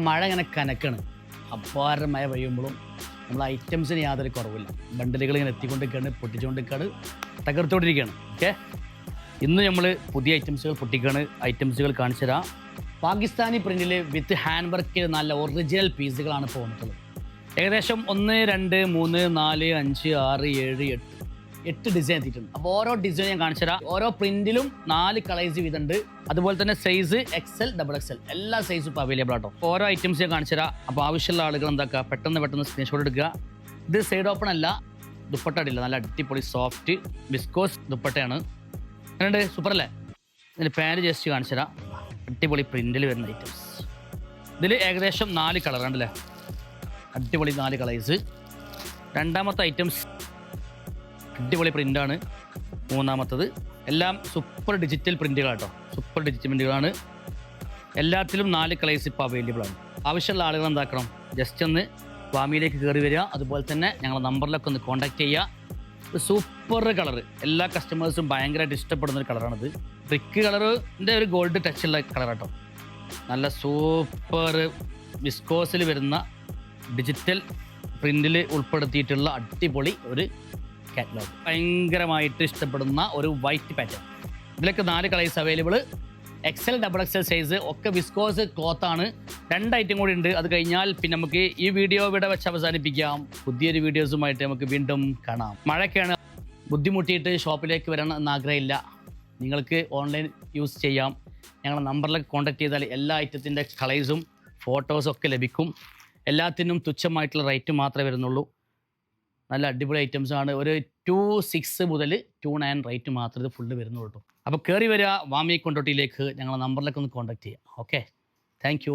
മഴ ഇങ്ങനെ കനക്കാണ്. അപ്പാരം മഴ പെയ്യുമ്പോഴും നമ്മൾ ഐറ്റംസിന് യാതൊരു കുറവില്ല. ബണ്ടിലുകൾ ഇങ്ങനെ എത്തിക്കൊണ്ടിരിക്കുകയാണ്, പൊട്ടിച്ചുകൊണ്ടിരിക്കുകയാണ്, തകർത്തോണ്ടിരിക്കുകയാണ്. ഓക്കെ, ഇന്ന് നമ്മൾ പുതിയ ഐറ്റംസുകൾ പൊട്ടിക്കുകയാണ്. ഐറ്റംസുകൾ കാണിച്ചു തരാം. പാകിസ്ഥാനി പ്രിന്റിൽ വിത്ത് ഹാൻഡ് വർക്ക് നല്ല ഒറിജിനൽ പീസുകളാണ് ഇപ്പോൾ വന്നിട്ടുള്ളത്. ഏകദേശം 1, 2, 3, 4, 5, 6, 7, 8 ഡിസൈൻ എത്തിയിട്ടുണ്ട്. അപ്പോൾ ഓരോ ഡിസൈൻ ഞാൻ കാണിച്ചു തരാം. ഓരോ പ്രിന്റിലും 4 കളേഴ്സ് വീതമുണ്ട്. അതുപോലെ തന്നെ സൈസ് XL, XXL എല്ലാ സൈസും ഇപ്പോൾ അവൈലബിൾ ആട്ടോ. ഓരോ ഐറ്റംസ് ഞാൻ കാണിച്ചു തരാം. അപ്പോൾ ആവശ്യമുള്ള ആളുകൾ എന്താക്കുക, പെട്ടെന്ന് സ്ക്രീൻഷോട്ട് എടുക്കുക. ഇത് സൈഡ് ഓപ്പൺ അല്ല, ദുപ്പട്ട ഇടില്ല, നല്ല അടിപൊളി സോഫ്റ്റ് വിസ്കോസ് ദുപ്പട്ടയാണ്. അങ്ങനെയുണ്ട്, സൂപ്പർ അല്ലേ? ഇതിൽ പാൻറ് ജസ്റ്റ് കാണിച്ചു തരാം. അടിപൊളി പ്രിന്റിൽ വരുന്ന ഐറ്റംസ്. ഇതിൽ ഏകദേശം 4 കളർ ഉണ്ടല്ലേ, അടിപൊളി 4 കളേഴ്സ്. രണ്ടാമത്തെ ഐറ്റംസ് അടിപൊളി പ്രിൻ്റാണ്. മൂന്നാമത്തത് എല്ലാം സൂപ്പർ ഡിജിറ്റൽ പ്രിൻറ്റുകളാട്ടോ, സൂപ്പർ ഡിജിറ്റൽ പ്രിൻറ്റുകളാണ്. എല്ലാത്തിലും 4 കളേഴ്സ് ഇപ്പോൾ അവൈലബിൾ ആണ്. ആവശ്യമുള്ള ആളുകൾ എന്താക്കണം, ജസ്റ്റ് ഒന്ന് വാമിയിലേക്ക് കയറി വരിക. അതുപോലെ തന്നെ ഞങ്ങളുടെ നമ്പറിലൊക്കെ ഒന്ന് കോൺടാക്ട് ചെയ്യുക. സൂപ്പർ കളർ, എല്ലാ കസ്റ്റമേഴ്സും ഭയങ്കരമായിട്ട് ഇഷ്ടപ്പെടുന്ന ഒരു കളറാണിത്. ബ്രിക്ക് കളറിൻ്റെ ഒരു ഗോൾഡ് ടച്ചുള്ള കളറാട്ടോ. നല്ല സൂപ്പർ വിസ്കോസിൽ വരുന്ന ഡിജിറ്റൽ പ്രിന്റിൽ ഉൾപ്പെടുത്തിയിട്ടുള്ള അടിപൊളി ഒരു കാറ്റലോഗ്. ഭയങ്കരമായിട്ട് ഇഷ്ടപ്പെടുന്ന ഒരു വൈറ്റ് പാറ്റേൺ. ഇതിലൊക്കെ 4 colours available. XL, XXL size ഒക്കെ വിസ്കോസ് ക്ലോത്ത് ആണ്. 2 ഐറ്റം കൂടി ഉണ്ട്. അത് കഴിഞ്ഞാൽ പിന്നെ നമുക്ക് ഈ വീഡിയോ ഇവിടെ വെച്ച് അവസാനിപ്പിക്കാം. പുതിയൊരു വീഡിയോസുമായിട്ട് നമുക്ക് വീണ്ടും കാണാം. മഴയൊക്കെയാണ്, ബുദ്ധിമുട്ടിയിട്ട് ഷോപ്പിലേക്ക് വരണം എന്ന് ആഗ്രഹമില്ല. നിങ്ങൾക്ക് ഓൺലൈൻ യൂസ് ചെയ്യാം. ഞങ്ങളുടെ നമ്പറിലേക്ക് കോൺടാക്ട് ചെയ്താൽ എല്ലാ ഐറ്റത്തിൻ്റെ കളേഴ്സും ഫോട്ടോസും ഒക്കെ ലഭിക്കും. എല്ലാത്തിനും തുച്ഛമായിട്ടുള്ള റേറ്റ് മാത്രമേ വരുന്നുള്ളൂ. നല്ല അടിപൊളി ഐറ്റംസ് ആണ്. ഒരു 26 മുതൽ 29 റേറ്റ് മാത്രമേ ഇത് ഫുള്ള് വരുന്നുള്ളൂ കേട്ടോ. അപ്പോൾ കയറി വരിക വാമി കൊണ്ടോട്ടിയിലേക്ക്. ഞങ്ങളുടെ നമ്പറിലേക്ക് ഒന്ന് കോൺടാക്ട് ചെയ്യാം. Okay, thank you.